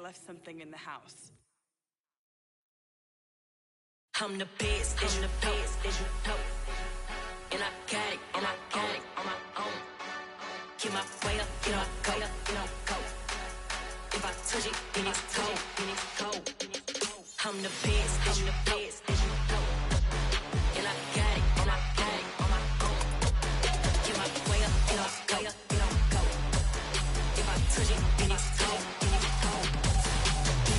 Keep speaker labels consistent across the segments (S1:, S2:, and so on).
S1: left something in the house.
S2: I'm the best, as you know. And I got it on my own. Get my way up, you know, go. If I touch it, then it's cold. I'm the best, as you know. And I got it on my own. Get my way up, you know, go. If I touch it, then it's cold.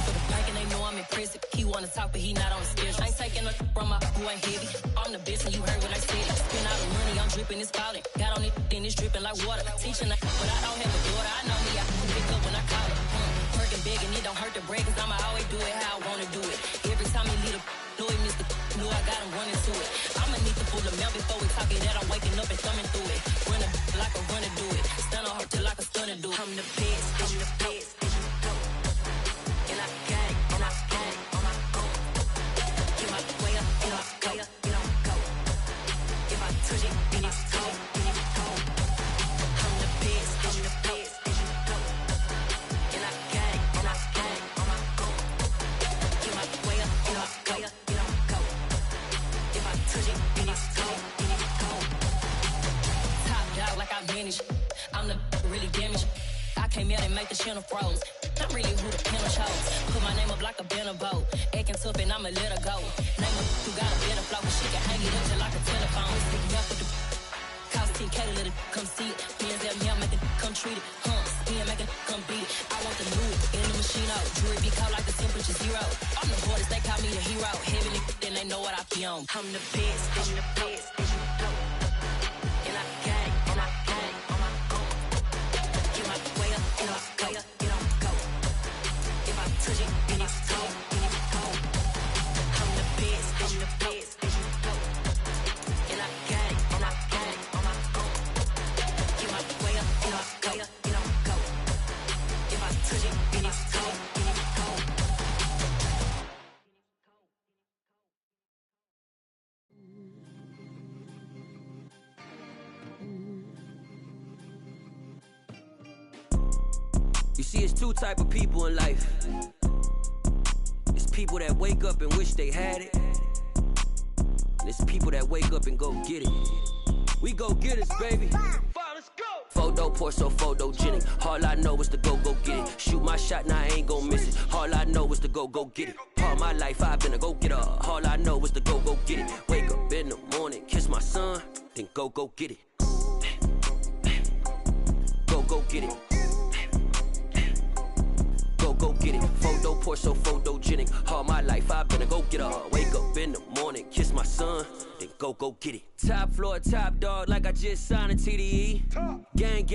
S2: For the bank and they know I'm impressive. He wanna talk, but he not on the schedule. I ain't taking a from my who ain't heavy. I'm the best, and you heard what I said. Spend all the money, I'm dripping, it's falling. Got on it, then it's dripping like water. Teaching, but I don't have a daughter. I know me, I can pick up when I call her. Working big, and it don't hurt to break, cause I'ma always do it how I wanna do it. Every time he lead a know he missed the know I got him running to it. I'ma need the full amount before we talk it that I'm waking up and thumbing through it. Running like a runner do it. Stun on her till like a stunner do it. I'm the best, as you know. And I got it on my own. Get my way up, you know, go. If I touch it, then it's cold. I'm the best, as you know. And I got it on my own. Get my way up, you know, go. If I touch it, then it's cold. Top dog like I manage. I'm the really damaged. I came out and make the channel froze. I'm really who the panel chose. Put my name up like a banner boat. Acting tough and I'ma let her go. Name her who got a better flow. She can hang it up till like a telephone. Stick me up with the cost 10K to let it come see it. Hands at me, I make it come treat it. Spin, make it come beat it. I want the new in the machine out. Jewelry be cold like the temperature 0. I'm the hardest, they call me the hero. Heavy then they know what I be on. I'm the best, as you know. And I got it on my own. Get my way up, you know, go. If I touch it, then it's cold. I'm the best, as you know. And I got it on my own. Get my way up, you know, go. If I touch it, then it's cold.
S3: You see, it's two type of people in life. It's people that wake up and wish they had it. And it's people that wake up and go get it. We go get it, baby. Let's go. Photo pour so photogenic. All I know is to go get it. Shoot my shot, now I ain't gon' miss it. All I know is to go get it. All my life I've been a go-getter. All I know is to go get it. Wake up in the morning, kiss my son, then go get it. Go get it. Go get it. Photo pour so photogenic. All my life I've been a go-getter. Wake up in the morning, kiss my son, then go get it. Top floor, top dog, like I just signed a TDE. Gang.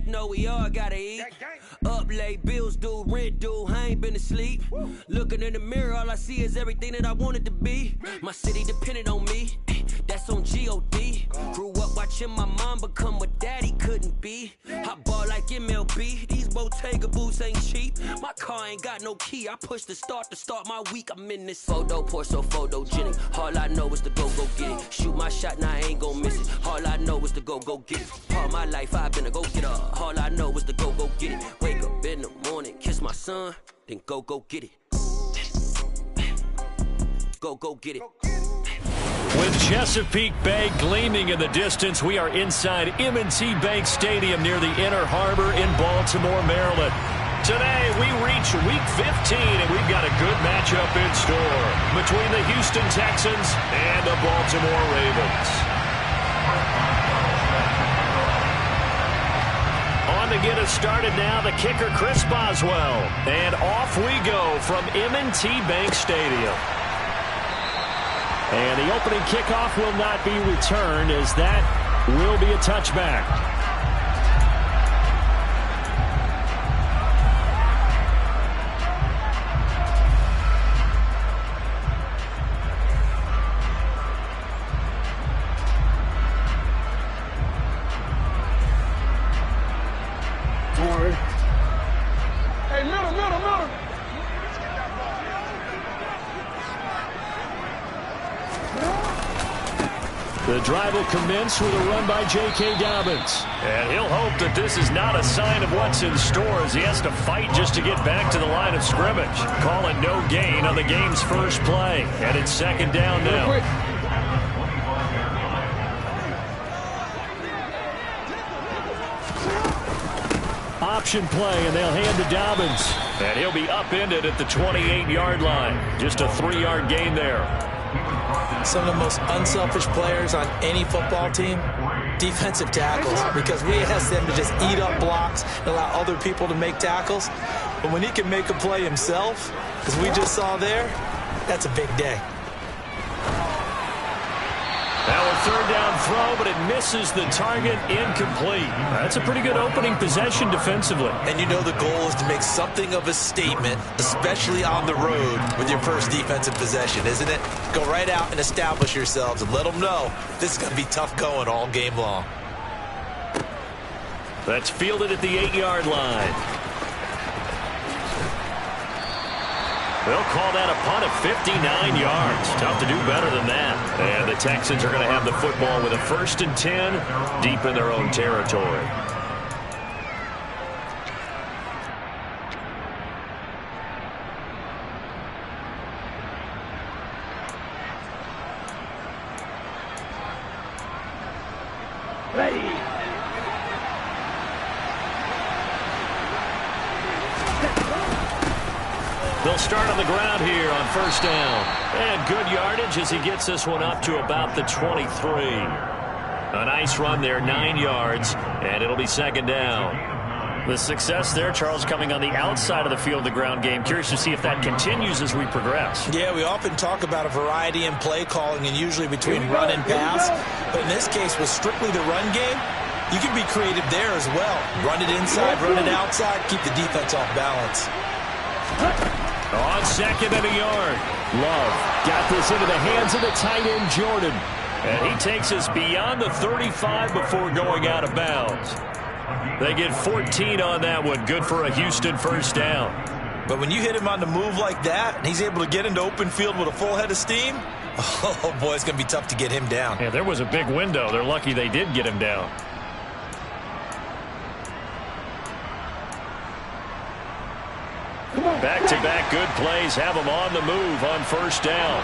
S3: Know we all gotta eat. Up late, bills due, rent due, I ain't been asleep. Looking in the mirror, all I see is everything that I wanted to be. My city depended on me, that's on G.O.D. Grew up watching my mom become what daddy couldn't be. I ball like MLB, these Bottega boots ain't cheap. My car ain't got no key, I push the start to start my week. I'm in this photo pour so photogenic. All I know is to go get it. Shoot my shot, now I ain't gon' miss it. All I know is to go get it. All my life I've been a go-getter. All I know is to go get it. Wake up in the morning, kiss my son, then go get it. Go get it.
S4: With Chesapeake Bay gleaming in the distance, we are inside M&T Bank Stadium near the Inner Harbor in Baltimore, Maryland. Today, we reach Week 15, and we've got a good matchup in store between the Houston Texans and the Baltimore Ravens. On to get us started now, the kicker, Chris Boswell. And off we go from M&T Bank Stadium. And the opening kickoff will not be returned, as that will be a touchback.
S5: Hey, middle.
S4: The drive will commence with a run by J.K. Dobbins. And he'll hope that this is not a sign of what's in store as he has to fight just to get back to the line of scrimmage. Call it no gain on the game's first play. And it's second down now. Option play, and they'll hand to Dobbins. And he'll be upended at the 28-yard line. Just a 3-yard gain there.
S1: Some of the most unselfish players on any football team, defensive tackles, because we ask them to just eat up blocks and allow other people to make tackles. But when he can make a play himself, as we just saw there, that's a big day.
S4: Now a third down throw, but it misses the target, incomplete. That's a pretty good opening possession defensively.
S1: And you know the goal is to make something of a statement, especially on the road with your first defensive possession, isn't it? Go right out and establish yourselves and let them know this is going to be tough going all game long.
S4: That's fielded at the 8-yard line. They'll call that a punt of 59 yards. Tough to do better than that. And the Texans are going to have the football with a 1st and 10 deep in their own territory.
S5: Ready.
S4: They'll start on the ground here on first down. And good yardage as he gets this one up to about the 23. A nice run there, 9 yards, and it'll be second down. The success there, Charles, coming on the outside of the field, the ground game. Curious to see if that continues as we progress.
S1: Yeah, we often talk about a variety in play calling and usually between run and pass. But in this case, with strictly the run game, you can be creative there as well. Run it inside, run it outside, keep the defense off balance.
S4: On second and a yard, Love got this into the hands of the tight end, Jordan. And he takes us beyond the 35 before going out of bounds. They get 14 on that one. Good for a Houston first down.
S1: But when you hit him on the move like that, and he's able to get into open field with a full head of steam, oh, boy, it's going to be tough to get him down.
S4: Yeah, there was a big window. They're lucky they did get him down. Back-to-back good plays have them on the move on first down.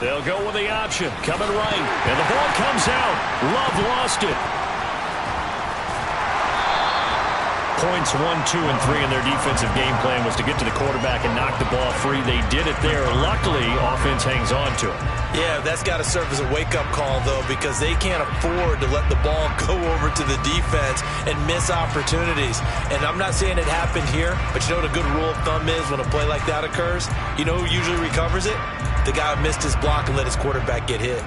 S4: They'll go with the option. Coming right. And the ball comes out. Love lost it. Points 1, 2, and 3 in their defensive game plan was to get to the quarterback and knock the ball free. They did it there. Luckily, offense hangs on to it.
S1: Yeah, that's got to serve as a wake-up call, though, because they can't afford to let the ball go over to the defense and miss opportunities. And I'm not saying it happened here, but you know what a good rule of thumb is when a play like that occurs? You know who usually recovers it? The guy who missed his block and let his quarterback get hit.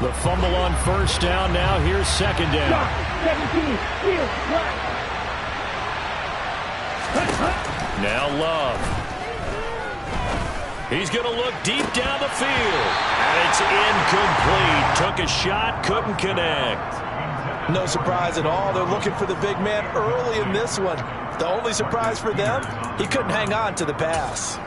S4: The fumble on first down. Now here's second down. Now Love. He's going to look deep down the field. And it's incomplete. Took a shot, couldn't connect.
S1: No surprise at all. They're looking for the big man early in this one. The only surprise for them, he couldn't hang on to the pass.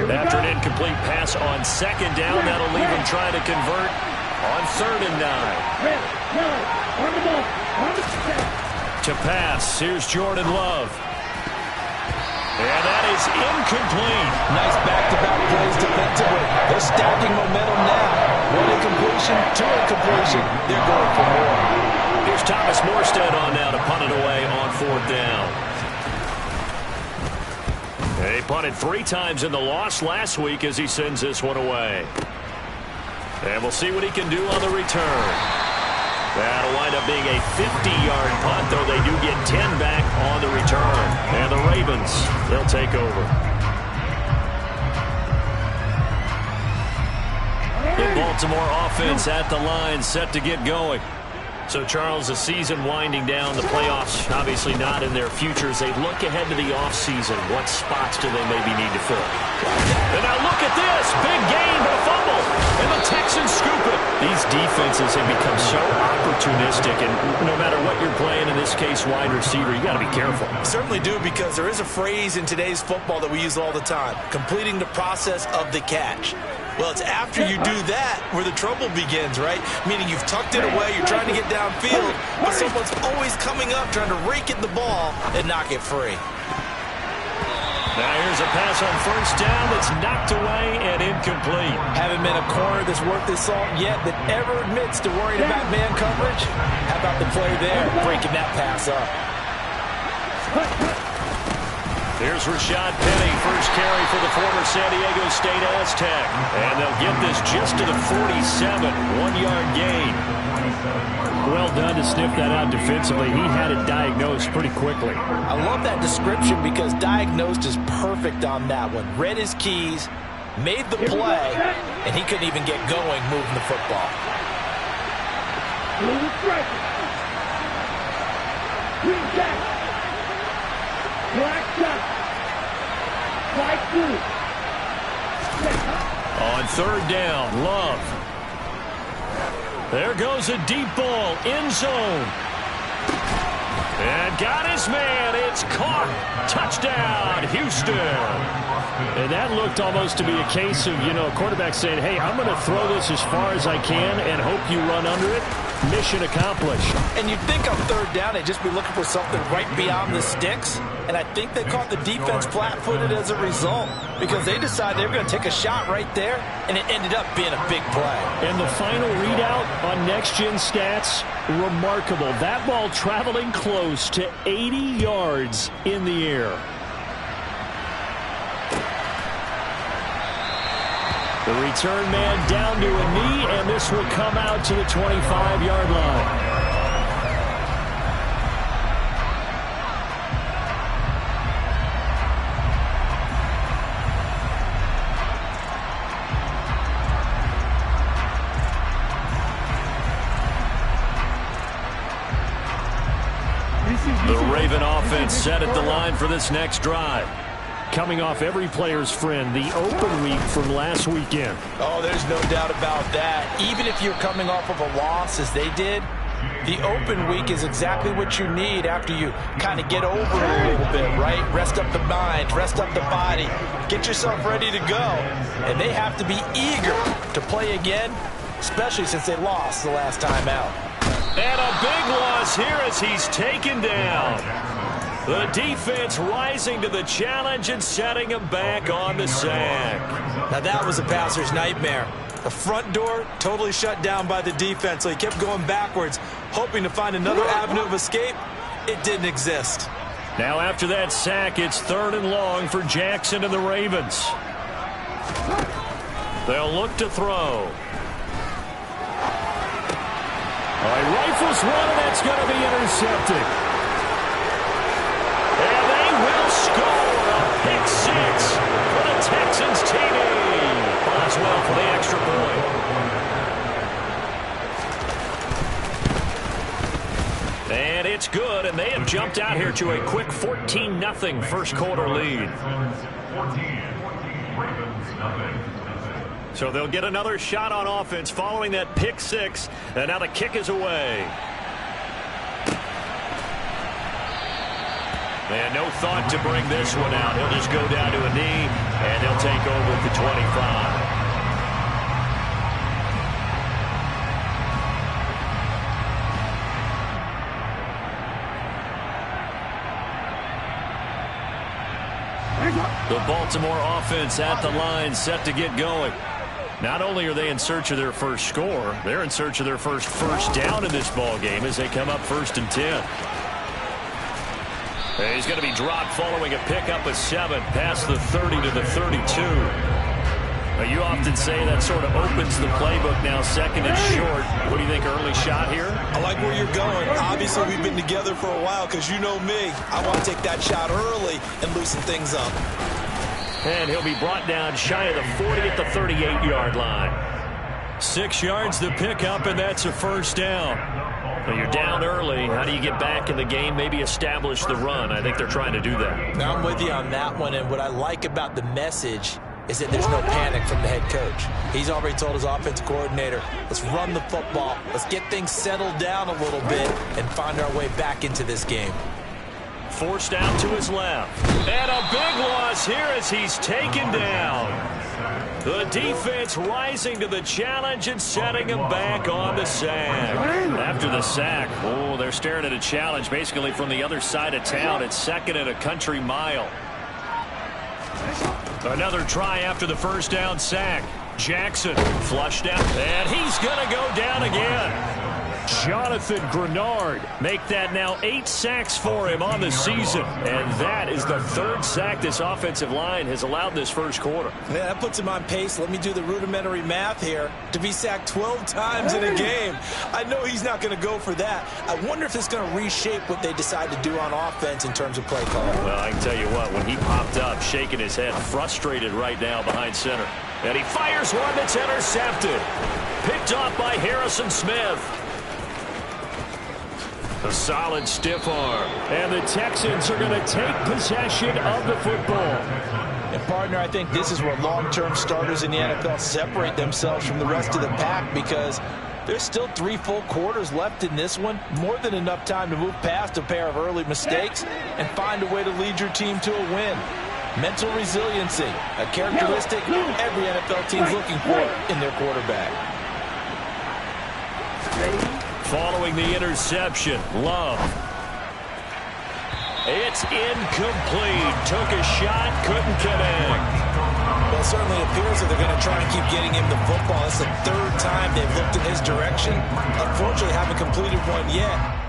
S4: After an incomplete pass on second down, that'll leave him trying to convert on 3rd and 9. To pass, here's Jordan Love. And that is incomplete.
S1: Nice back-to-back plays defensively. They're stacking momentum now. One incompletion, two incompletion. They're going for more.
S4: Here's Thomas Morstead on now to punt it away on 4th down. He punted 3 times in the loss last week as he sends this one away. And we'll see what he can do on the return. That'll wind up being a 50-yard punt, though they do get 10 back on the return. And the Ravens, they'll take over. The Baltimore offense at the line, set to get going. So, Charles, the season winding down, the playoffs obviously not in their future. As they look ahead to the offseason, what spots do they maybe need to fill? And now look at this. Big gain, but a fumble. And the Texans scoop it. These defenses have become so opportunistic, and no matter what you're playing, in this case, wide receiver, you got to be careful.
S1: Certainly do, because there is a phrase in today's football that we use all the time, completing the process of the catch. Well, it's after you do that where the trouble begins, right? Meaning you've tucked it away, you're trying to get downfield, but someone's always coming up trying to rake at the ball and knock it free.
S4: Now here's a pass on first down that's knocked away and incomplete.
S1: Haven't been a corner that's worth his salt yet that ever admits to worrying about man coverage. How about the play there, breaking that pass up?
S4: Here's Rashad Penny, first carry for the former San Diego State Aztec. And they'll get this just to the 47, 1-yard gain. Well done to sniff that out defensively. He had it diagnosed pretty quickly.
S1: I love that description because diagnosed is perfect on that one. Read his keys, made the play, and he couldn't even get going moving the football.
S4: On third down, Love. There goes a deep ball, end zone. And got his man. It's caught. Touchdown, Houston. And that looked almost to be a case of, a quarterback saying, hey, I'm going to throw this as far as I can and hope you run under it. Mission accomplished.
S1: And you'd think on third down they'd just be looking for something right beyond the sticks. And I think they caught the defense flat-footed as a result because they decided they were going to take a shot right there, and it ended up being a big play.
S4: And the final readout on next-gen stats, remarkable. That ball traveling close to 80 yards in the air. The return man down to a knee, and this will come out to the 25-yard line. The Raven offense set at the line for this next drive. Coming off every player's friend, the open week from last weekend.
S1: Oh, there's no doubt about that. Even if you're coming off of a loss as they did, the open week is exactly what you need after you kind of get over it a little bit, right? Rest up the mind, rest up the body, get yourself ready to go. And they have to be eager to play again, especially since they lost the last time out.
S4: And a big loss here as he's taken down. The defense rising to the challenge and setting him back on the sack.
S1: Now that was a passer's nightmare. The front door totally shut down by the defense, so he kept going backwards, hoping to find another avenue of escape. It didn't exist.
S4: Now after that sack, it's 3rd and long for Jackson and the Ravens. They'll look to throw. All right, rifles one, and that's going to be intercepted. And they will score a pick six for the Texans TD. Boswell for the extra point. And it's good, and they have jumped out here to a quick 14-0 first quarter lead. So they'll get another shot on offense following that pick six, and now the kick is away. And no thought to bring this one out. He'll just go down to a knee, and he'll take over at the 25. The Baltimore offense at the line, set to get going. Not only are they in search of their first score, they're in search of their first down in this ball game as they come up 1st and 10. And he's going to be dropped following a pickup of 7 past the 30 to the 32. Now, you often say that sort of opens the playbook now, 2nd and short. What do you think, early shot here?
S1: I like where you're going. Obviously, we've been together for a while because you know me. I want to take that shot early and loosen things up.
S4: And he'll be brought down shy of the 40 at the 38-yard line. 6 yards to pick up, and that's a 1st down. Well, you're down early. How do you get back in the game, maybe establish the run? I think they're trying to do that.
S1: Now I'm with you on that one, and what I like about the message is that there's no panic from the head coach. He's already told his offensive coordinator, let's run the football, let's get things settled down a little bit and find our way back into this game.
S4: Forced out to his left. And a big loss here as he's taken down. The defense rising to the challenge and setting him back on the sack. After the sack, oh, they're staring at a challenge basically from the other side of town. It's second and a country mile. Another try after the first down sack. Jackson flushed out, and he's going to go down again. Jonathan Grenard make that now 8 sacks for him on the season, and that is the 3rd sack this offensive line has allowed this first quarter.
S1: Yeah, that puts him on pace. Let me do the rudimentary math here. To be sacked 12 times in a game, I know he's not going to go for that. I wonder if it's going to reshape what they decide to do on offense in terms of play calling.
S4: Well, I can tell you what, when he popped up, shaking his head, frustrated right now behind center. And he fires one that's intercepted. Picked off by Harrison Smith. A solid stiff arm. And the Texans are going to take possession of the football.
S1: And, partner, I think this is where long-term starters in the NFL separate themselves from the rest of the pack, because there's still 3 full quarters left in this one. More than enough time to move past a pair of early mistakes and find a way to lead your team to a win. Mental resiliency, a characteristic every NFL team's looking for in their quarterback.
S4: Following the interception, Love. It's incomplete. Took a shot, couldn't connect.
S1: Well, it certainly appears that they're going to try and keep getting him the football. It's the 3rd time they've looked in his direction. Unfortunately, haven't completed one yet.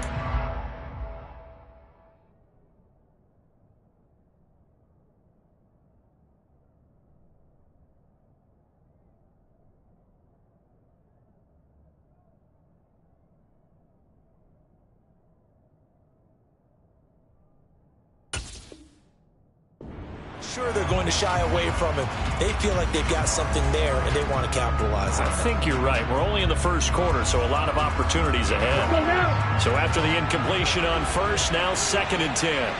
S1: Sure, they're going to shy away from him. They feel like they've got something there, and they want to capitalize on it.
S4: I think you're right. We're only in the first quarter, so a lot of opportunities ahead. So after the incompletion on first, now 2nd and 10.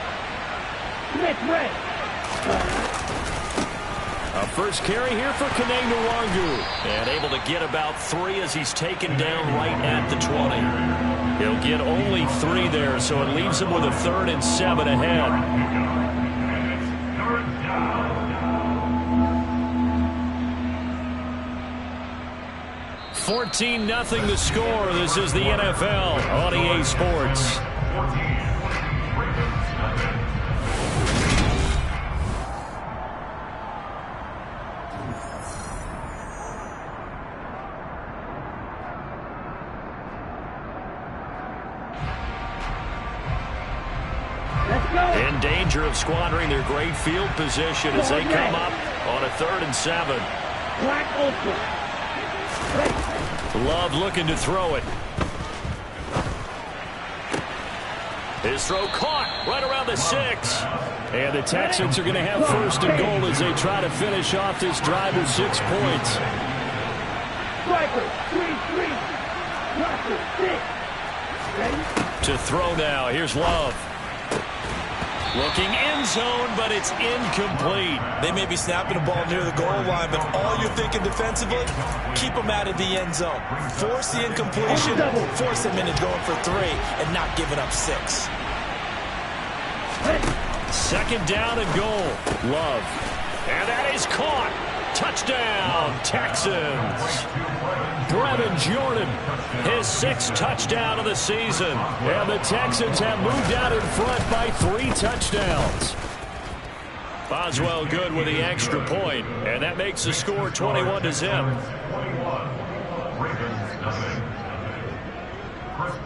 S4: A first carry here for Kene Nwangu. And able to get about 3 as he's taken down right at the 20. He'll get only 3 there, so it leaves him with a 3rd and 7 ahead. 14-0 the score. This is the NFL on EA Sports. In danger of squandering their great field position as they come up on a 3rd and 7. Love looking to throw it. His throw caught right around the 6. And the Texans are going to have 1st and goal as they try to finish off this drive with 6 points. To throw now. Here's Love. Looking end zone, but it's incomplete.
S1: They may be snapping the ball near the goal line, but all you're thinking defensively, keep them out of the end zone. Force the incompletion, force them into going for 3, and not giving up 6.
S4: 2nd down and goal. Love. And that is caught. Touchdown, Texans. Brevin Jordan, his 6th touchdown of the season. And the Texans have moved out in front by 3 touchdowns. Boswell good with the extra point, and that makes the score 21-0.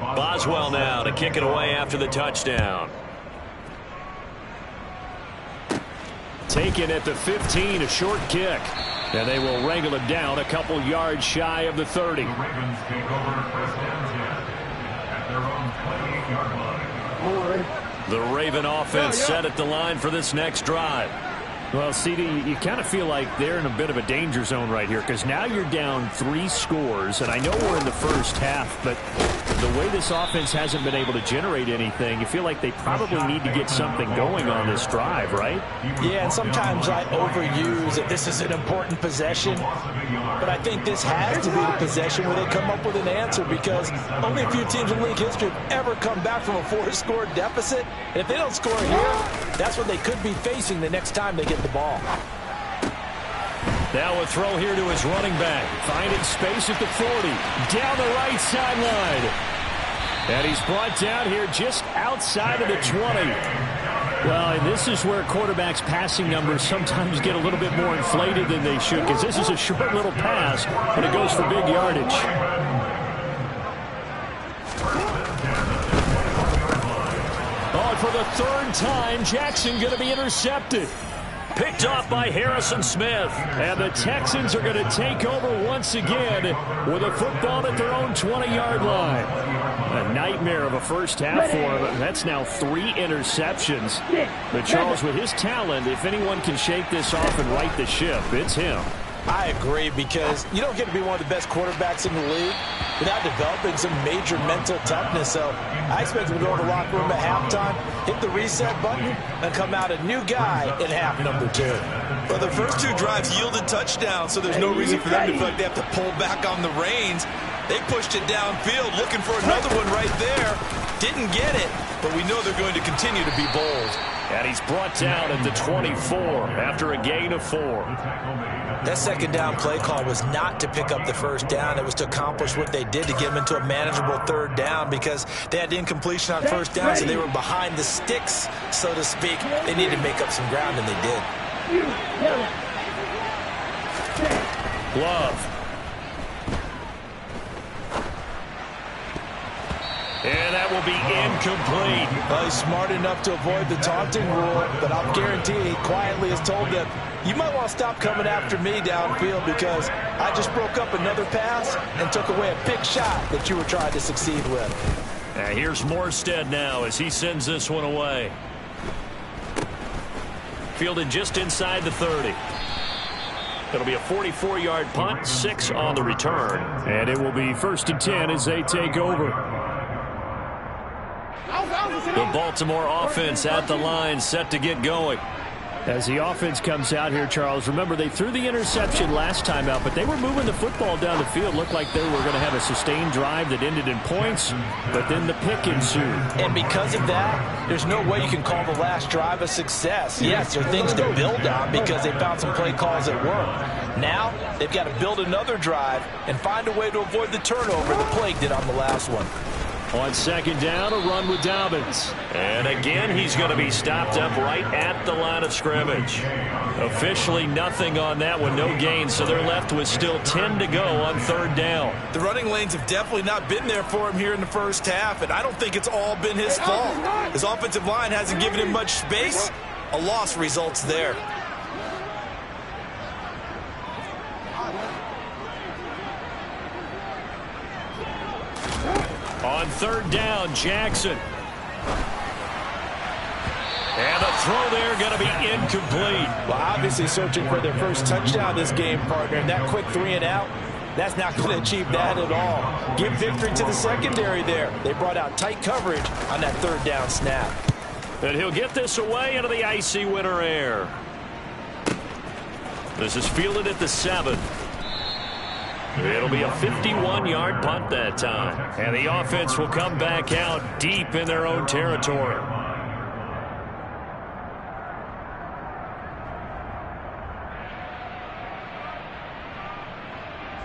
S4: Boswell now to kick it away after the touchdown. Taken at the 15, a short kick. And they will wrangle him down a couple yards shy of the 30. The Raven offense set at the line for this next drive. Well, CD, you kind of feel like they're in a bit of a danger zone right here because now you're down 3 scores, and I know we're in the first half, but the way this offense hasn't been able to generate anything, you feel like they probably need to get something going on this drive, right?
S1: Yeah, and sometimes I overuse that this is an important possession, but I think this has to be the possession where they come up with an answer because only a few teams in league history have ever come back from a 4-score deficit, and if they don't score here, that's what they could be facing the next time they get the ball.
S4: Now a throw here to his running back. Finding space at the 40. Down the right sideline. And he's brought down here just outside of the 20. Well, and this is where quarterbacks' passing numbers sometimes get a little bit more inflated than they should because this is a short little pass, but it goes for big yardage. Oh, for the 3rd time, Jackson going to be intercepted. Picked off by Harrison Smith. And the Texans are going to take over once again with a football at their own 20-yard line. A nightmare of a first half for him. That's now 3 interceptions. But Charles, with his talent, if anyone can shake this off and right the ship, it's him.
S1: I agree because you don't get to be one of the best quarterbacks in the league without developing some major mental toughness. So I expect him to go to the locker room at halftime, hit the reset button, and come out a new guy in half number 2.
S6: Well, the first 2 drives yielded touchdowns, so there's no reason for them to feel like they have to pull back on the reins. They pushed it downfield, looking for another one right there. Didn't get it, but we know they're going to continue to be bold.
S4: And he's brought down at the 24 after a gain of 4.
S1: That second down play call was not to pick up the first down. It was to accomplish what they did to get them into a manageable 3rd down because they had incompletion on first down, so they were behind the sticks, so to speak. They needed to make up some ground, and they did.
S4: Love. And that will be incomplete.
S1: Well, he's smart enough to avoid the taunting rule, but I'll guarantee he quietly has told them, you might want to stop coming after me downfield because I just broke up another pass and took away a big shot that you were trying to succeed with.
S4: Here's Morstead now as he sends this one away. Fielded just inside the 30. It'll be a 44-yard punt, 6 on the return. And it will be 1st and 10 as they take over. The Baltimore offense at the line, set to get going. As the offense comes out here, Charles, remember they threw the interception last time out, but they were moving the football down the field. Looked like they were going to have a sustained drive that ended in points, but then the pick ensued.
S1: And because of that, there's no way you can call the last drive a success. Yes, there are things to build on because they found some play calls that work. Now, they've got to build another drive and find a way to avoid the turnover the Plague did on the last one.
S4: On 2nd down, a run with Dobbins. And again, he's going to be stopped up right at the line of scrimmage. Officially nothing on that one, no gain, so they're left with still 10 to go on 3rd down.
S6: The running lanes have definitely not been there for him here in the first half, and I don't think it's all been his fault. His offensive line hasn't given him much space. A loss results there.
S4: On 3rd down, Jackson. And the throw there going to be incomplete.
S1: Well, obviously searching for their first touchdown this game, partner. And that quick 3 and out, that's not going to achieve that at all. Give victory to the secondary there. They brought out tight coverage on that 3rd down snap.
S4: And he'll get this away into the icy winter air. This is fielded at the 7. It'll be a 51-yard punt that time. And the offense will come back out deep in their own territory.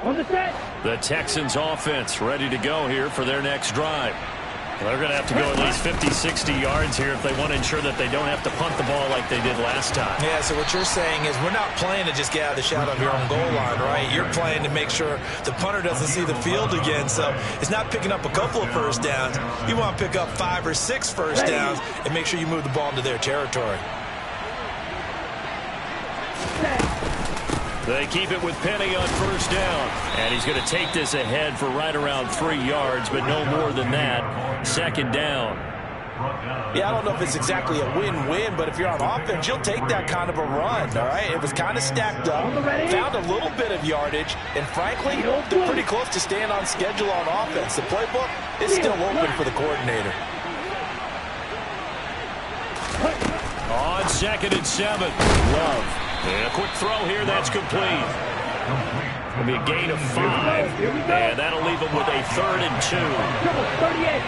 S5: On the set.
S4: The Texans offense ready to go here for their next drive. They're going to have to go at least 50, 60 yards here if they want to ensure that they don't have to punt the ball like they did last time.
S1: Yeah, so what you're saying is we're not playing to just get out of the shadow of your own goal line, right? You're playing to make sure the punter doesn't see the field again. So it's not picking up a couple of first downs. You want to pick up 5 or 6 first downs and make sure you move the ball into their territory.
S4: They keep it with Penny on 1st down. And he's going to take this ahead for right around 3 yards, but no more than that. 2nd down.
S1: Yeah, I don't know if it's exactly a win-win, but if you're on offense, you'll take that kind of a run, all right? It was kind of stacked up, found a little bit of yardage, and frankly, they're pretty close to staying on schedule on offense. The playbook is still open for the coordinator.
S4: On 2nd and 7, Love. And a quick throw here, that's complete. It'll be a gain of 5, and that'll leave them with a 3rd and 2.
S5: Double 38.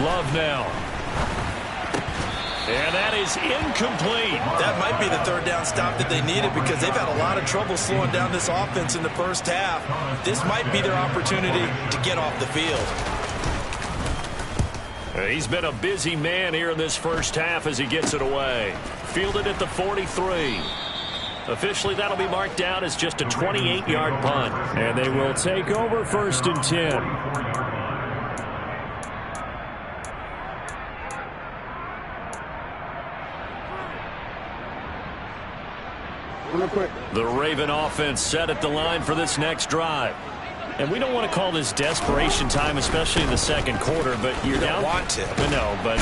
S4: Love now. And that is incomplete.
S6: That might be the 3rd down stop that they needed because they've had a lot of trouble slowing down this offense in the first half. This might be their opportunity to get off the field.
S4: He's been a busy man here in this first half as he gets it away. Fielded at the 43. Officially, that'll be marked down as just a 28-yard punt. And they will take over 1st and 10. The Raven offense set at the line for this next drive. And we don't want to call this desperation time, especially in the second quarter, but you're down.
S6: You don't want to.
S4: No, but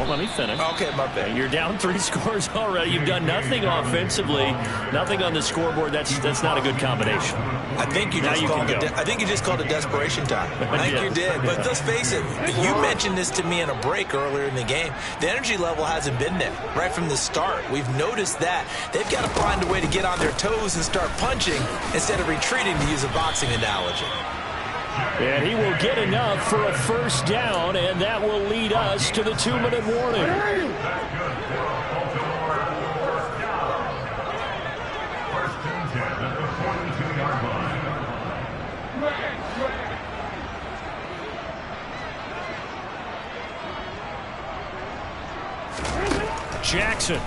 S4: let me finish.
S6: Okay, my bad.
S4: You're down 3 scores already. You've done nothing offensively, nothing on the scoreboard. That's not a good combination.
S6: I think you just called it desperation time. I think you did. But let's face it, you mentioned this to me in a break earlier in the game. The energy level hasn't been there right from the start. We've noticed that. They've got to find a way to get on their toes and start punching instead of retreating, to use a boxing analogy.
S4: And he will get enough for a 1st down, and that will lead us to the 2-minute warning. Jackson.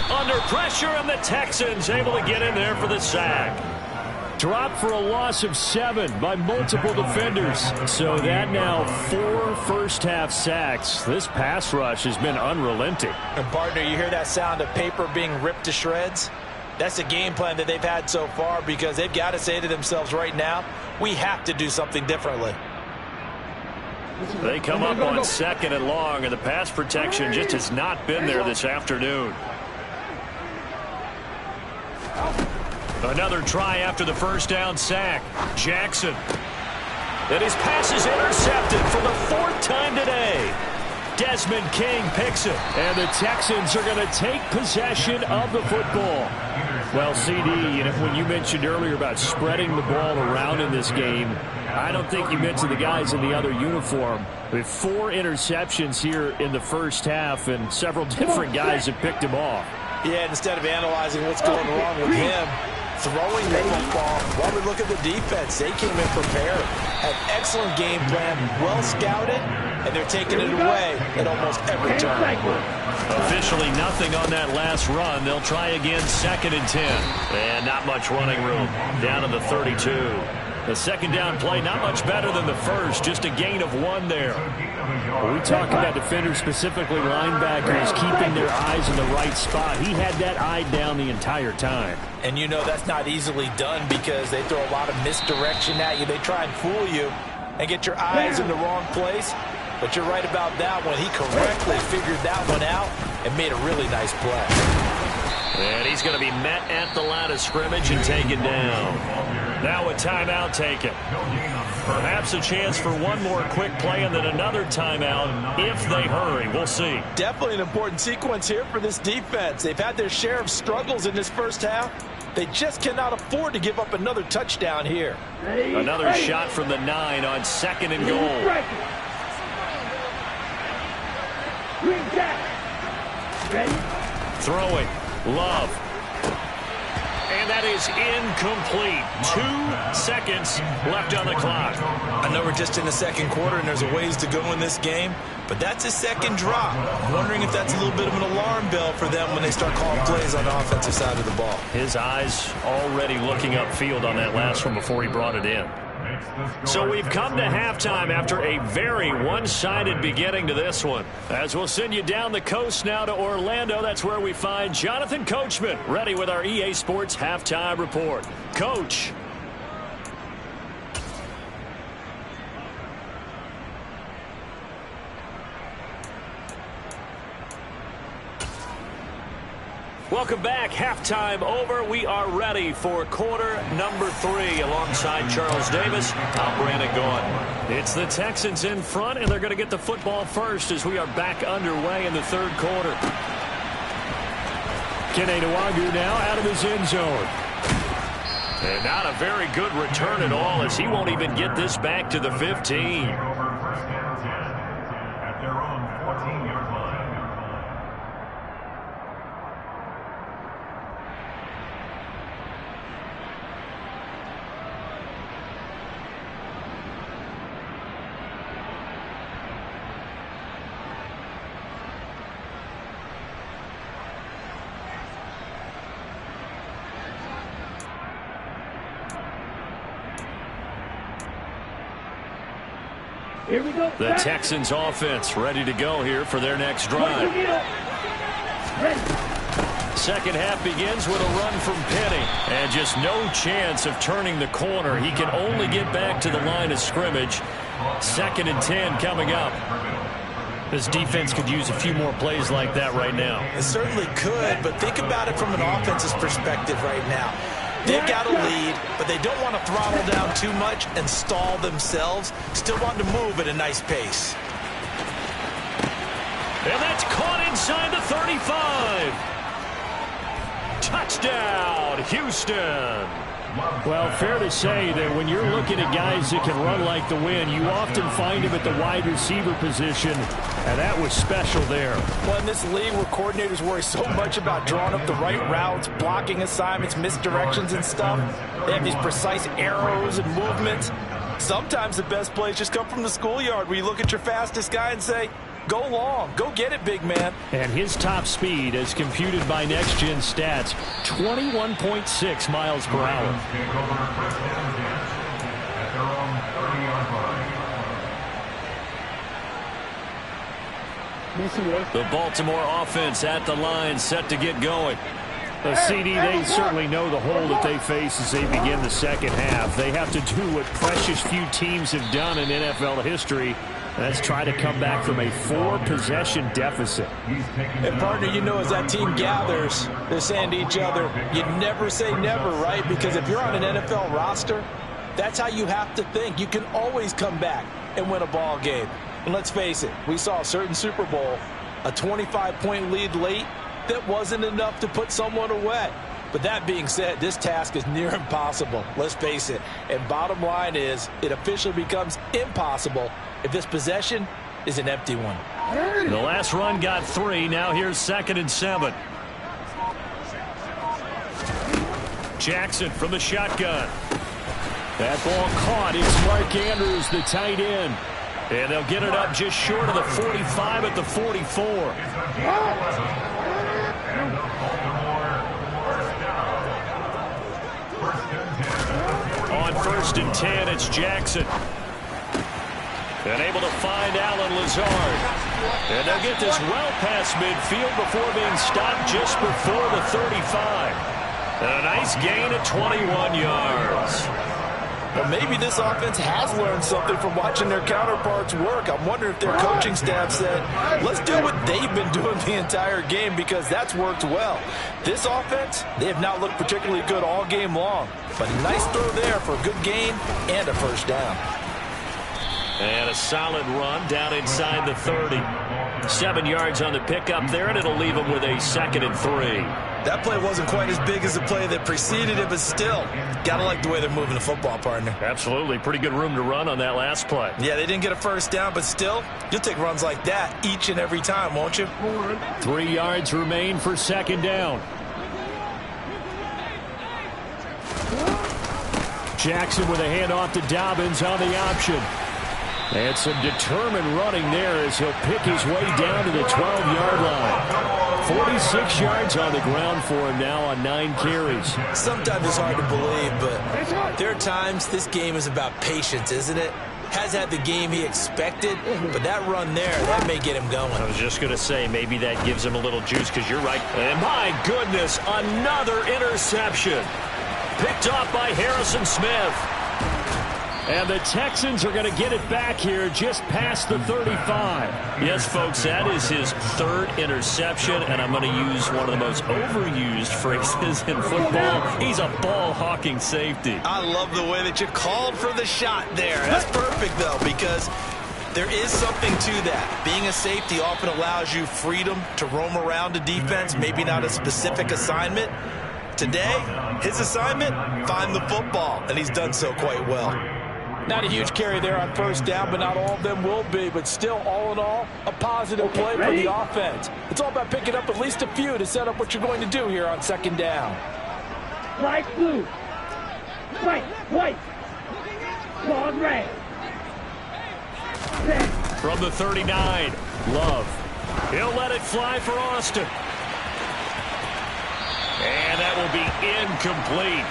S4: Under pressure, and the Texans able to get in there for the sack. Dropped for a loss of 7 by multiple defenders. So that now 4 first-half sacks. This pass rush has been unrelenting.
S1: And partner, you hear that sound of paper being ripped to shreds? That's the game plan that they've had so far because they've got to say to themselves right now, we have to do something differently.
S4: They come up on 2nd and long, and the pass protection just has not been there this afternoon. Another try after the 1st down sack. Jackson. And his pass is intercepted for the 4th time today. Desmond King picks it. And the Texans are going to take possession of the football. Well, CD, when you mentioned earlier about spreading the ball around in this game, I don't think you mentioned the guys in the other uniform. With 4 interceptions here in the first half, and several different guys have picked him off.
S1: Yeah, instead of analyzing what's going wrong with him, throwing the football, while we look at the defense, they came in prepared. Had excellent game plan, well scouted, and they're taking it away at almost every turn.
S4: Officially nothing on that last run. They'll try again 2nd and 10. And not much running room. Down to the 32. The 2nd down play, not much better than the first. Just a gain of 1 there. When we talk about defenders, specifically linebackers, keeping their eyes in the right spot. He had that eye down the entire time.
S1: And you know that's not easily done because they throw a lot of misdirection at you. They try and fool you and get your eyes in the wrong place. But you're right about that one. He correctly figured that one out and made a really nice play.
S4: And he's going to be met at the line of scrimmage and taken down. Now a timeout taken. Perhaps a chance for one more quick play and then another timeout if they hurry. We'll see.
S1: Definitely an important sequence here for this defense. They've had their share of struggles in this first half. They just cannot afford to give up another touchdown here.
S4: Another shot from the 9 on 2nd and goal. Throwing. Love. And that is incomplete. 2 seconds left on the clock.
S6: I know we're just in the second quarter and there's a ways to go in this game, but that's a second drop. I'm wondering if that's a little bit of an alarm bell for them when they start calling plays on the offensive side of the ball.
S4: His eyes already looking upfield on that last one before he brought it in. So we've come to halftime after a very one-sided beginning to this one. As we'll send you down the coast now to Orlando, that's where we find Jonathan Coachman ready with our EA Sports Halftime Report. Coach. Welcome back. Halftime over. We are ready for quarter number 3 alongside Charles Davis. I'm Brandon Gaudin. It's the Texans in front, and they're going to get the football first as we are back underway in the third quarter. Kene Nwangwu now out of his end zone. And not a very good return at all as he won't even get this back to the 15.
S7: At their own 14-yard line.
S5: Here we go.
S4: The Texans offense ready to go here for their next drive. Second half begins with a run from Penny. And just no chance of turning the corner. He can only get back to the line of scrimmage. 2nd and 10 coming up. This defense could use a few more plays like that right now.
S1: It certainly could, but think about it from an offense's perspective right now. They've got a lead, but they don't want to throttle down too much and stall themselves. Still want to move at a nice pace.
S4: And that's caught inside the 35. Touchdown, Houston. Well, fair to say that when you're looking at guys that can run like the wind, you often find them at the wide receiver position, and that was special there.
S8: Well, in this league where coordinators worry so much about drawing up the right routes, blocking assignments, misdirections and stuff, they have these precise arrows and movements. Sometimes the best plays just come from the schoolyard where you look at your fastest guy and say, go long. Go get it, big man.
S4: And his top speed, as computed by Next Gen Stats, 21.6 miles per hour. The Baltimore offense at the line, set to get going. The CD, they certainly know the hole that they face as they begin the second half. They have to do what precious few teams have done in NFL history. Let's try to come back from a 4-possession deficit.
S8: And, partner, you know, as that team gathers, they're saying to each other, you never say never, right? Because if you're on an NFL roster, that's how you have to think. You can always come back and win a ball game. And let's face it, we saw a certain Super Bowl, a 25-point lead late that wasn't enough to put someone away. But that being said, this task is near impossible. Let's face it. And bottom line is, it officially becomes impossible if this possession is an empty one.
S4: The last run got 3. Now here's 2nd and 7. Jackson from the shotgun. That ball caught. It's Mark Andrews, the tight end. And they'll get it up just short of the 45 at the 44. On 1st and 10, it's Jackson. And able to find Allen Lazard. And they'll get this well past midfield before being stopped just before the 35. And a nice gain at 21 yards.
S8: Well, maybe this offense has learned something from watching their counterparts work. I'm wondering if their coaching staff said, let's do what they've been doing the entire game, because that's worked well. This offense, they have not looked particularly good all game long. But a nice throw there for a good gain and a first down.
S4: And a solid run down inside the 30. 7 yards on the pickup there, and it'll leave them with a 2nd and 3.
S1: That play wasn't quite as big as the play that preceded it, but still, gotta like the way they're moving the football, partner.
S4: Absolutely. Pretty good room to run on that last play.
S1: Yeah, they didn't get a first down, but still, you'll take runs like that each and every time, won't you?
S4: 3 yards remain for 2nd down. Jackson with a handoff to Dobbins on the option. And some determined running there as he'll pick his way down to the 12-yard line. 46 yards on the ground for him now on 9 carries.
S1: Sometimes it's hard to believe, but there are times this game is about patience, isn't it? Has had the game he expected, but that run there, that may get him going.
S4: I was just going to say, maybe that gives him a little juice, because you're right. And my goodness, another interception. Picked off by Harrison Smith. And the Texans are going to get it back here just past the 35. Yes, folks, that is his 3rd interception, and I'm going to use one of the most overused phrases in football. He's a ball-hawking safety.
S1: I love the way that you called for the shot there. That's perfect, though, because there is something to that. Being a safety often allows you freedom to roam around a defense, maybe not a specific assignment. Today, his assignment, find the football, and he's done so quite well.
S8: Not a huge carry there on first down, but not all of them will be. But still, all in all, a positive play for the offense. It's all about picking up at least a few to set up what you're going to do here on second down.
S5: Flag blue. Flag white. Long red.
S4: From the 39, Love. He'll let it fly for Austin. And that will be incomplete.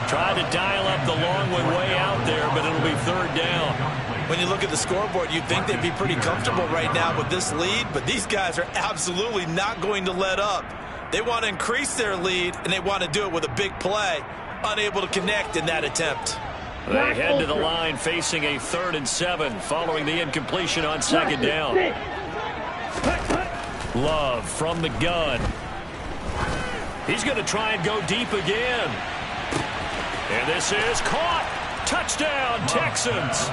S4: Tried to dial up the long one way out there, but it'll be 3rd down.
S1: When you look at the scoreboard, you'd think they'd be pretty comfortable right now with this lead, but these guys are absolutely not going to let up. They want to increase their lead, and they want to do it with a big play. Unable to connect in that attempt.
S4: They head to the line facing a 3rd and 7 following the incompletion on second down. Love from the gun. He's going to try and go deep again. And this is caught. Touchdown, Texans.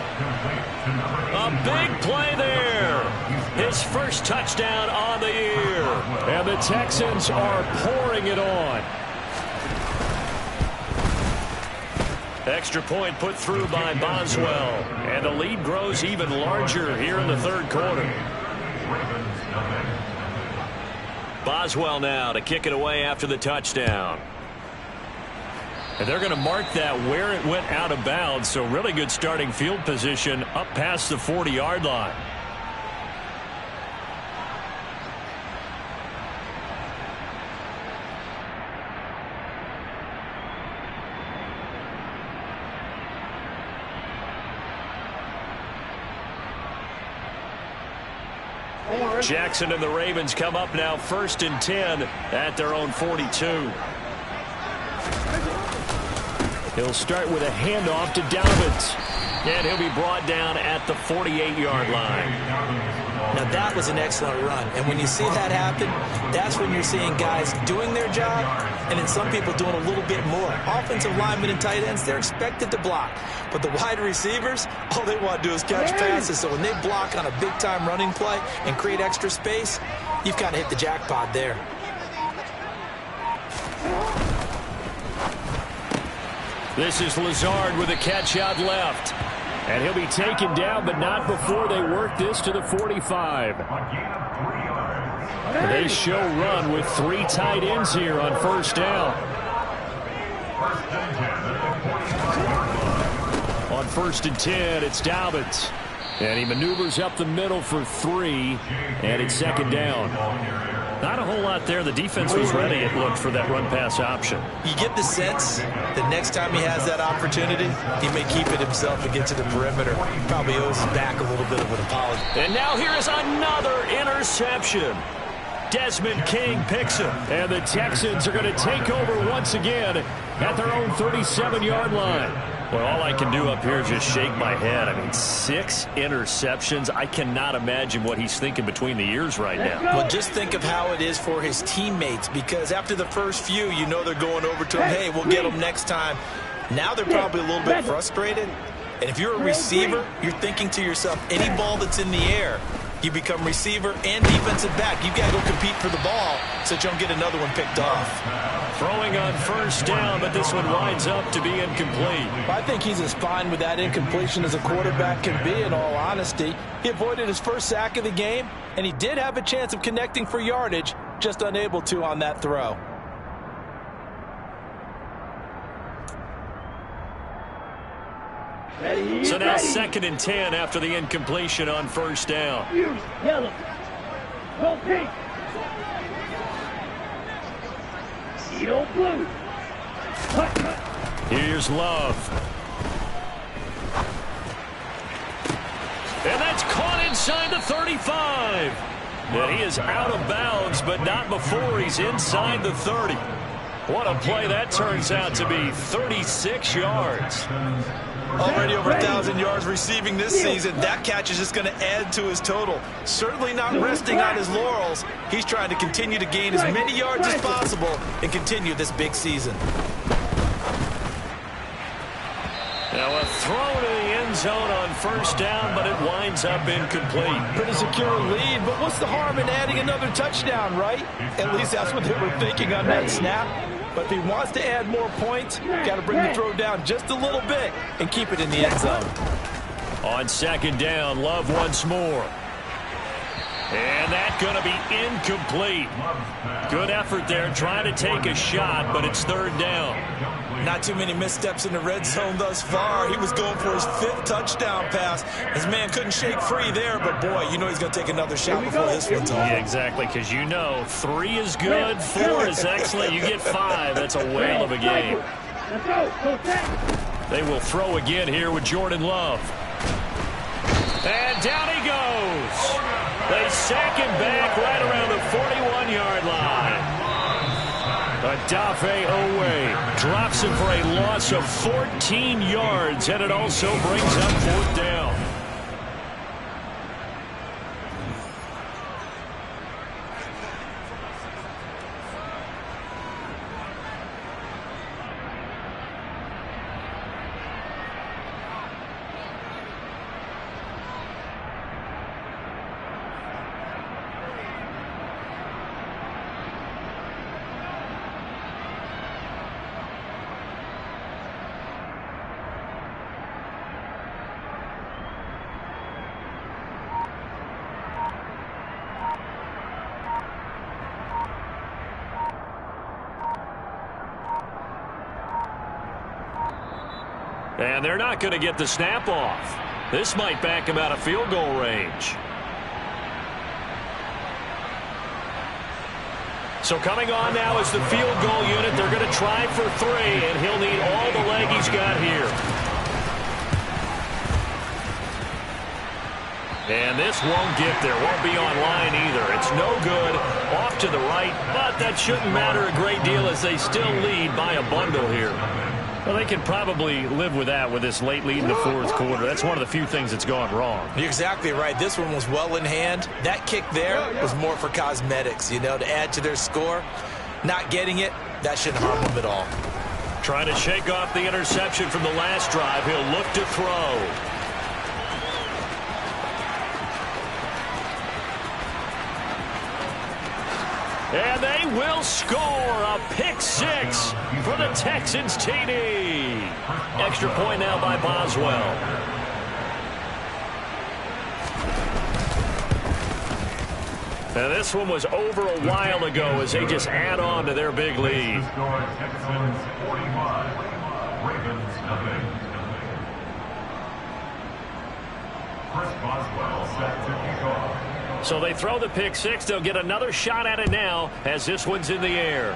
S4: A big play there. His first touchdown on the year. And the Texans are pouring it on. Extra point put through by Boswell. And the lead grows even larger here in the 3rd quarter. Boswell now to kick it away after the touchdown. And they're going to mark that where it went out of bounds, so really good starting field position up past the 40-yard line. Jackson and the Ravens come up now 1st and 10 at their own 42. He'll start with a handoff to Dobbins. And he'll be brought down at the 48-yard line.
S1: Now that was an excellent run. And when you see that happen, that's when you're seeing guys doing their job and then some people doing a little bit more. Offensive linemen and tight ends, they're expected to block. But the wide receivers, all they want to do is catch passes. So when they block on a big-time running play and create extra space, you've kind of hit the jackpot there.
S4: This is Lazard with a catch out left. And he'll be taken down, but not before they work this to the 45. They show run with 3 tight ends here on first down. On 1st and 10, it's Dobbins. And he maneuvers up the middle for 3, and it's 2nd down. Not a whole lot there. The defense was ready, it looked, for that run-pass option.
S1: You get the sense that next time he has that opportunity, he may keep it himself and get to the perimeter. Probably owes his back a little bit of an apology.
S4: And now here is another interception. Desmond King picks him. And the Texans are going to take over once again at their own 37-yard line. Well, all I can do up here is just shake my head. I mean, 6 interceptions. I cannot imagine what he's thinking between the ears right now.
S1: Well, just think of how it is for his teammates, because after the first few, you know they're going over to him, hey, we'll get him next time. Now they're probably a little bit frustrated. And if you're a receiver, you're thinking to yourself, any ball that's in the air, you become receiver and defensive back. You've got to go compete for the ball so that you don't get another one picked off.
S4: Throwing on first down, but this one winds up to be incomplete.
S8: I think he's as fine with that incompletion as a quarterback can be, in all honesty. He avoided his first sack of the game, and he did have a chance of connecting for yardage, just unable to on that throw.
S4: So now 2nd and 10 after the incompletion on first down.
S5: Yellow. Go pink. Steel blue.
S4: Here's Love. And that's caught inside the 35. And he is out of bounds, but not before he's inside the 30. What a play that turns out to be. 36 yards.
S6: Already over 1,000 yards receiving this season. That catch is just going to add to his total. Certainly not resting on his laurels. He's trying to continue to gain as many yards as possible and continue this big season.
S4: Now a throw to the end zone on first down, but it winds up incomplete.
S8: Pretty secure lead, but what's the harm in adding another touchdown, right? At least that's what they were thinking on that snap. But if he wants to add more points, got to bring the throw down just a little bit and keep it in the end zone.
S4: On second down, Love once more. And that's going to be incomplete. Good effort there trying to take a shot, but it's third down.
S6: Not too many missteps in the red zone thus far. He was going for his 5th touchdown pass. His man couldn't shake free there, but boy, you know he's going to take another shot before this one's over.
S4: Yeah, exactly, because you know 3 is good, 4 is excellent. You get 5. That's a whale of a game. They will throw again here with Jordan Love. And down he goes. They sack him back right around the 41-yard line. Odafe Oweh drops him for a loss of 14 yards, and it also brings up fourth down. And they're not going to get the snap off. This might back him out of field goal range. So coming on now is the field goal unit. They're going to try for 3, and he'll need all the leg he's got here. And this won't get there. Won't be on line either. It's no good. Off to the right, but that shouldn't matter a great deal as they still lead by a bundle here. Well, they can probably live with that with this late lead in the fourth quarter. That's one of the few things that's gone wrong.
S6: You're exactly right. This one was well in hand. That kick there was more for cosmetics, you know, to add to their score. Not getting it, that shouldn't harm them at all.
S4: Trying to shake off the interception from the last drive. He'll look to throw. And they will score a pick-6 for the Texans TD. Extra point now by Boswell. And this one was over a while ago as they just add on to their big lead.
S7: Texans 45, Ravens nothing. Chris Boswell set to kick off.
S4: So they throw the pick-6. They'll get another shot at it now as this one's in the air.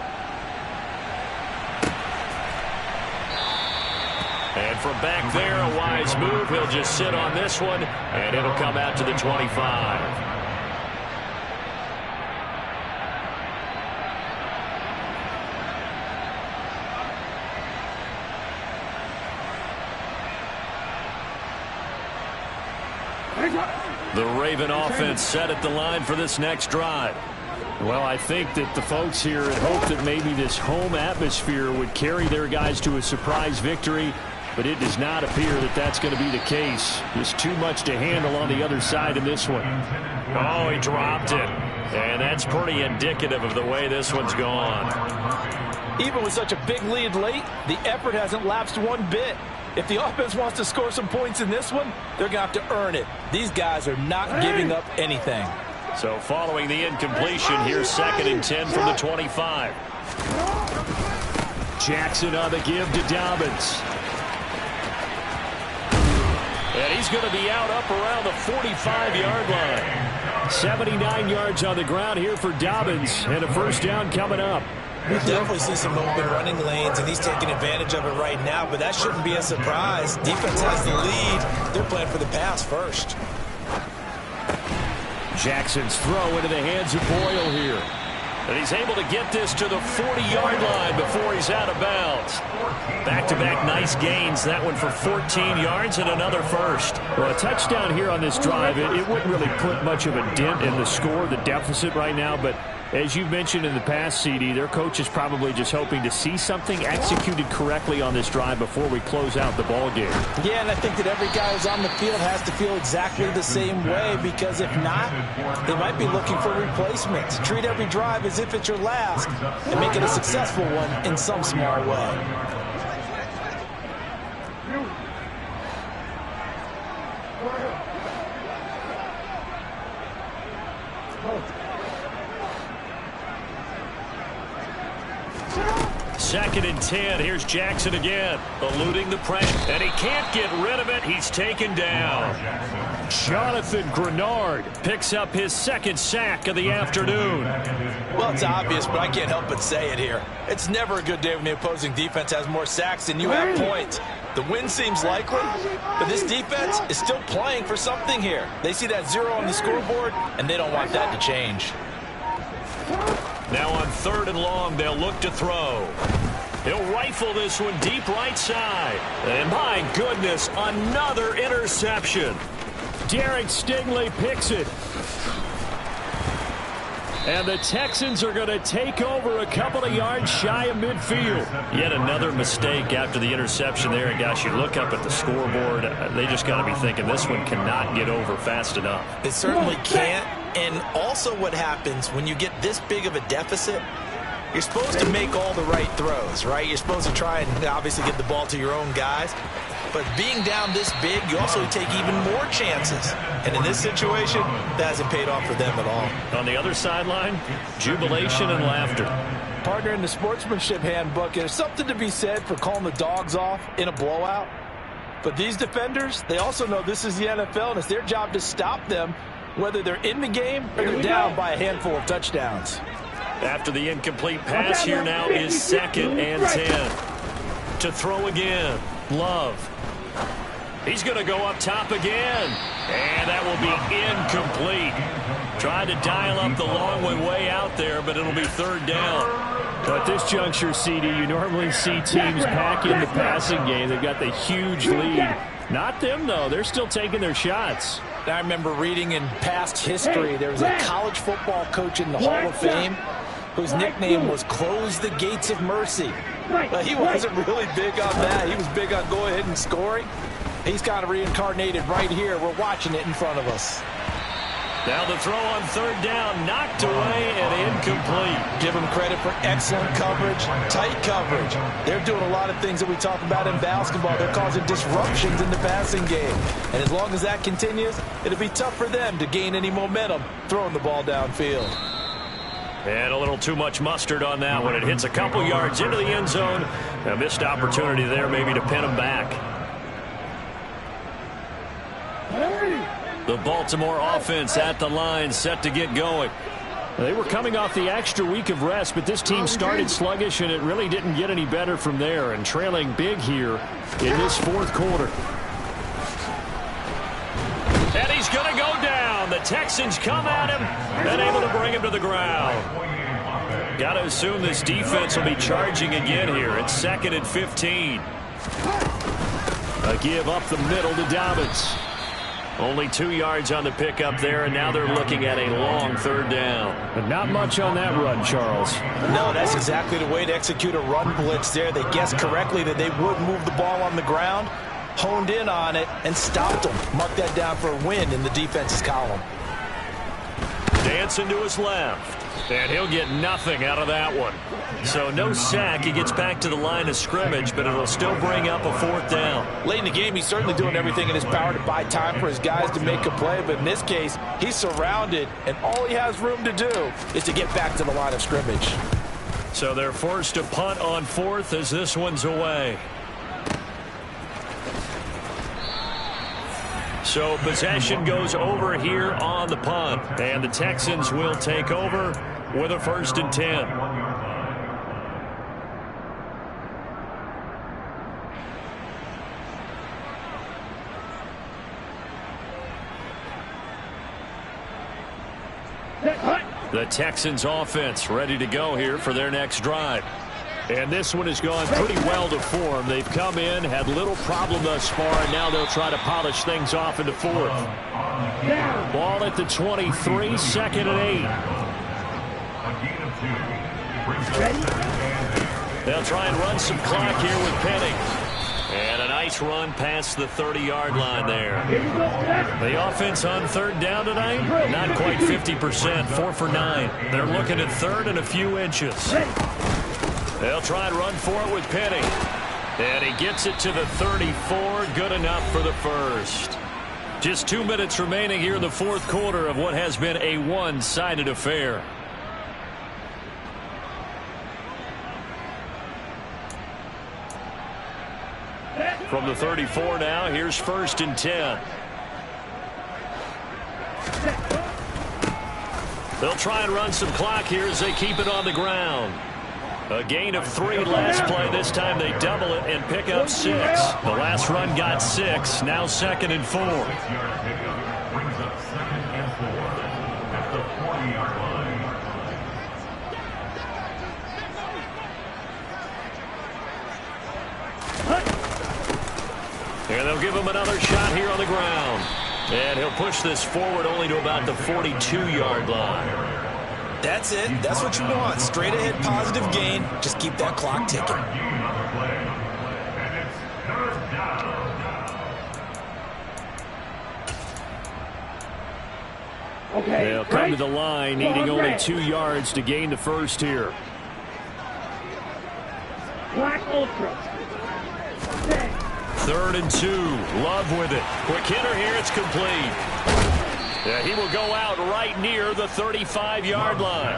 S4: And from back there, a wise move. He'll just sit on this one, and it'll come out to the 25. The Raven offense set at the line for this next drive. Well, I think that the folks here had hoped that maybe this home atmosphere would carry their guys to a surprise victory, but it does not appear that that's going to be the case. There's too much to handle on the other side in this one. Oh, he dropped it. And that's pretty indicative of the way this one's gone.
S8: Even with such a big lead late, the effort hasn't lapsed one bit. If the offense wants to score some points in this one, they're going to have to earn it. These guys are not giving up anything.
S4: So following the incompletion, here's 2nd and 10 from the 25. Jackson on the give to Dobbins. And he's going to be out up around the 45-yard line. 79 yards on the ground here for Dobbins, and a first down coming up.
S1: We definitely see some open running lanes, and he's taking advantage of it right now, but that shouldn't be a surprise. Defense has the lead. They're playing for the pass first.
S4: Jackson's throw into the hands of Boyle here. And he's able to get this to the 40-yard line before he's out of bounds. Back-to-back nice gains. That one for 14 yards and another first. Well, a touchdown here on this drive, it wouldn't really put much of a dent in the score, the deficit right now. But as you've mentioned in the past, CD, their coach is probably just hoping to see something executed correctly on this drive before we close out the ball game.
S8: Yeah, and I think that every guy who's on the field has to feel exactly the same way, because if not, they might be looking for replacements. Treat every drive as if it's your last and make it a successful one in some small way.
S4: Second and 10. Here's Jackson again, eluding the pressure, and he can't get rid of it. He's taken down. Jonathan Grenard picks up his second sack of the afternoon.
S1: Well, it's obvious, but I can't help but say it here. It's never a good day when the opposing defense has more sacks than you have points. The win seems likely, but this defense is still playing for something here. They see that 0 on the scoreboard, and they don't want that to change.
S4: Now on 3rd and long, they'll look to throw. He'll rifle this one deep right side. And my goodness, another interception. Derek Stingley picks it. And the Texans are going to take over a couple of yards shy of midfield. Yet another mistake after the interception there. And gosh, you look up at the scoreboard, they just got to be thinking this one cannot get over fast enough.
S1: It certainly can't. And also what happens when you get this big of a deficit, you're supposed to make all the right throws, right? You're supposed to try and obviously get the ball to your own guys. But being down this big, you also take even more chances. And in this situation, that hasn't paid off for them at all.
S4: On the other sideline, jubilation and laughter.
S8: Partner, in the sportsmanship handbook, there's something to be said for calling the dogs off in a blowout. But these defenders, they also know this is the NFL, and it's their job to stop them, whether they're in the game or they're down by a handful of touchdowns.
S4: After the incomplete pass, here now is 2nd and 10. To throw again, Love. He's going to go up top again. And that will be incomplete. Tried to dial up the long one way out there, but it'll be 3rd down. At this juncture, CD, you normally see teams pack in the passing game. They've got the huge lead. Not them, though. They're still taking their shots.
S8: I remember reading in past history, there was a college football coach in the Hall of Fame whose nickname was Close the Gates of Mercy. But he wasn't really big on that. He was big on go ahead and scoring. He's kind of reincarnated right here. We're watching it in front of us.
S4: Now the throw on 3rd down, knocked away and incomplete.
S8: Give them credit for excellent coverage, tight coverage. They're doing a lot of things that we talk about in basketball. They're causing disruptions in the passing game. And as long as that continues, it'll be tough for them to gain any momentum throwing the ball downfield.
S4: And a little too much mustard on that one. It hits a couple yards into the end zone. A missed opportunity there maybe to pin them back. The Baltimore offense at the line, set to get going. They were coming off the extra week of rest, but this team started sluggish, and it really didn't get any better from there, and trailing big here in this 4th quarter. And he's going to go down. The Texans come at him and able to bring him to the ground. Got to assume this defense will be charging again here. It's 2nd and 15. A give up the middle to Dobbins. Only 2 yards on the pickup there, and now they're looking at a long 3rd down. But not much on that run, Charles.
S8: No, that's exactly the way to execute a run blitz there. They guessed correctly that they would move the ball on the ground, honed in on it, and stopped them. Mark that down for a win in the defense's column.
S4: Dancing to his left. And he'll get nothing out of that one. So no sack. He gets back to the line of scrimmage, but it'll still bring up a 4th down.
S8: Late in the game, he's certainly doing everything in his power to buy time for his guys to make a play. But in this case, he's surrounded, and all he has room to do is to get back to the line of scrimmage.
S4: So they're forced to punt on 4th as this one's away. So possession goes over here on the punt. And the Texans will take over with a 1st and 10. The Texans offense ready to go here for their next drive. And this one has gone pretty well to form. They've come in, had little problem thus far, and now they'll try to polish things off into fourth. Ball at the 23, second and 8. They'll try and run some clock here with Penny. And a nice run past the 30-yard line there. The offense on third down tonight, not quite 50%, 4 for 9. They're looking at third and a few inches. They'll try and run for it with Penny. And he gets it to the 34, good enough for the first. Just 2 minutes remaining here in the fourth quarter of what has been a one-sided affair. From the 34 now, here's first and 10. They'll try and run some clock here as they keep it on the ground. A gain of 3 last play. This time they double it and pick up 6. The last run got 6. Now second and 4.
S7: Brings up second and 4 at the 40-yard line.
S4: And they'll give him another shot here on the ground. And he'll push this forward only to about the 42-yard line.
S6: That's it. That's what you want. Straight ahead positive gain. Just keep that clock ticking.
S5: Okay.
S4: They'll come to the line, needing only 2 yards to gain the first here.
S5: Black Ultra.
S4: Third and 2. Love with it. Quick hitter here. It's complete. Yeah, he will go out right near the 35-yard line.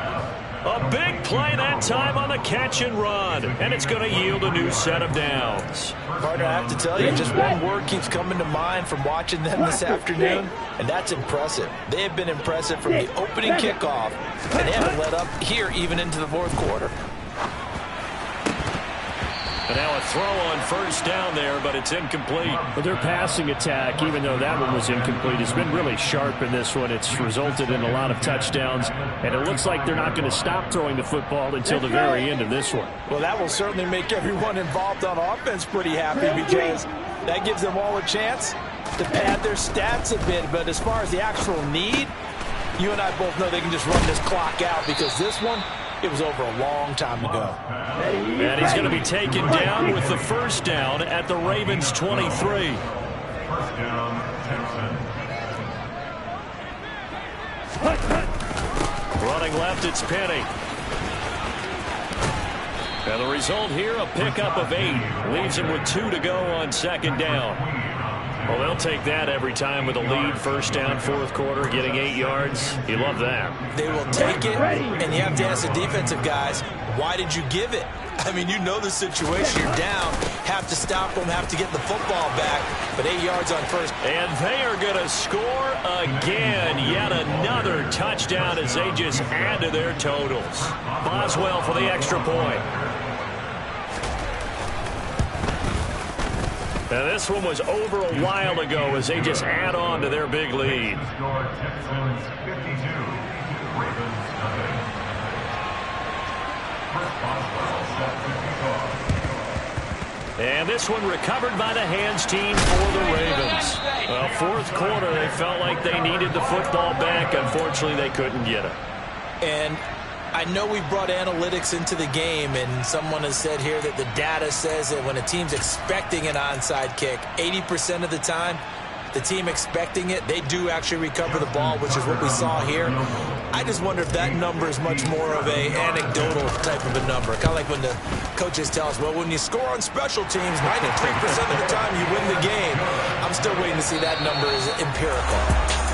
S4: A big play that time on the catch and run. And it's going to yield a new set of downs.
S1: Partner, I have to tell you, just one word keeps coming to mind from watching them this afternoon, and that's impressive. They have been impressive from the opening kickoff, and they haven't let up here even into the fourth quarter.
S4: And now a throw on first down there, but it's incomplete. But their passing attack, even though that one was incomplete, has been really sharp in this one. It's resulted in a lot of touchdowns, and it looks like they're not going to stop throwing the football until the very end of this one.
S8: Well, that will certainly make everyone involved on offense pretty happy because that gives them all a chance to pad their stats a bit. But as far as the actual need, you and I both know they can just run this clock out because this one, it was over a long time ago.
S4: And he's going to be taken down with the first down at the Ravens 23.
S7: First down, Texans.
S4: Running left, it's Penny. And the result here, a pickup of 8. Leaves him with 2 to go on second down. Well, they'll take that every time with a lead. First down, fourth quarter, getting 8 yards. You love that.
S6: They will take it, and you have to ask the defensive guys, why did you give it? I mean, you know the situation. You're down, have to stop them, have to get the football back, but 8 yards on first.
S4: And they are going to score again. Yet another touchdown as they just add to their totals. Boswell for the extra point. Now this one was over a while ago as they just add on to their big lead.
S7: Score Texans 52, Ravens nothing. Chris Boswell set to kick off.
S4: And this one recovered by the hands team for the Ravens. Well, fourth quarter, they felt like they needed the football back. Unfortunately, they couldn't get it.
S6: And I know we brought analytics into the game, and someone has said here that the data says that when a team's expecting an onside kick, 80% of the time, the team expecting it, they do actually recover the ball, which is what we saw here. I just wonder if that number is much more of a anecdotal type of a number. Kind of like when the coaches tell us, well, when you score on special teams, 93% of the time you win the game. I'm still waiting to see that number is empirical.